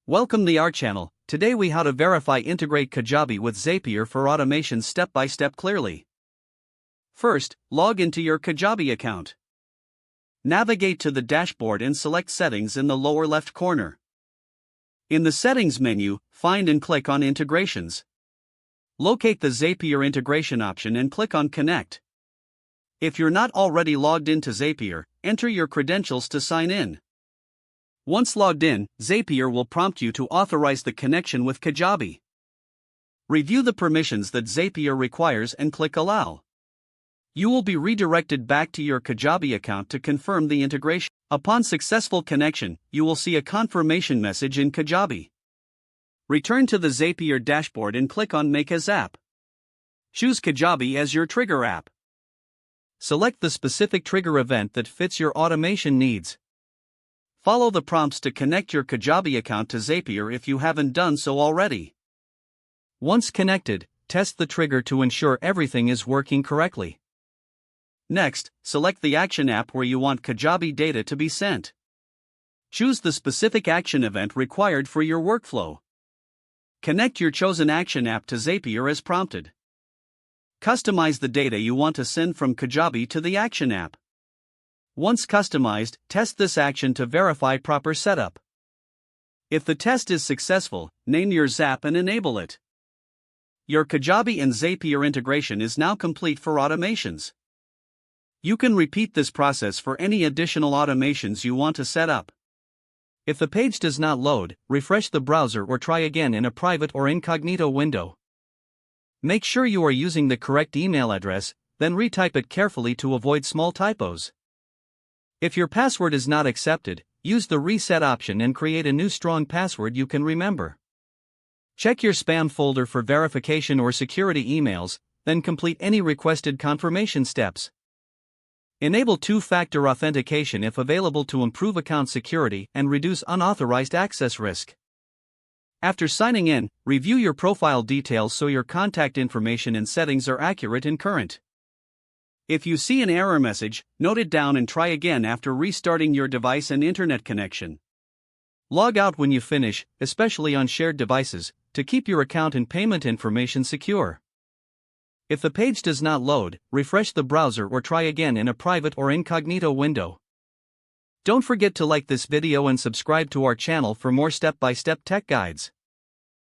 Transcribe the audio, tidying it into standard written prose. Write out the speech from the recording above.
Welcome to our channel. Today we how to verify integrate Kajabi with Zapier for automation step by step clearly. First, log into your Kajabi account. Navigate to the dashboard and select Settings in the lower left corner. In the Settings menu, find and click on Integrations. Locate the Zapier integration option and click on Connect. If you're not already logged into Zapier, enter your credentials to sign in. Once logged in, Zapier will prompt you to authorize the connection with Kajabi. Review the permissions that Zapier requires and click Allow. You will be redirected back to your Kajabi account to confirm the integration. Upon successful connection, you will see a confirmation message in Kajabi. Return to the Zapier dashboard and click on Make as App. Choose Kajabi as your trigger app. Select the specific trigger event that fits your automation needs. Follow the prompts to connect your Kajabi account to Zapier if you haven't done so already. Once connected, test the trigger to ensure everything is working correctly. Next, select the action app where you want Kajabi data to be sent. Choose the specific action event required for your workflow. Connect your chosen action app to Zapier as prompted. Customize the data you want to send from Kajabi to the action app. Once customized, test this action to verify proper setup. If the test is successful, name your Zap and enable it. Your Kajabi and Zapier integration is now complete for automations. You can repeat this process for any additional automations you want to set up. If the page does not load, refresh the browser or try again in a private or incognito window. Make sure you are using the correct email address, then retype it carefully to avoid small typos. If your password is not accepted, use the reset option and create a new strong password you can remember. Check your spam folder for verification or security emails, then complete any requested confirmation steps. Enable two-factor authentication if available to improve account security and reduce unauthorized access risk. After signing in, review your profile details so your contact information and settings are accurate and current. If you see an error message, note it down and try again after restarting your device and internet connection. Log out when you finish, especially on shared devices, to keep your account and payment information secure. If the page does not load, refresh the browser or try again in a private or incognito window. Don't forget to like this video and subscribe to our channel for more step-by-step tech guides.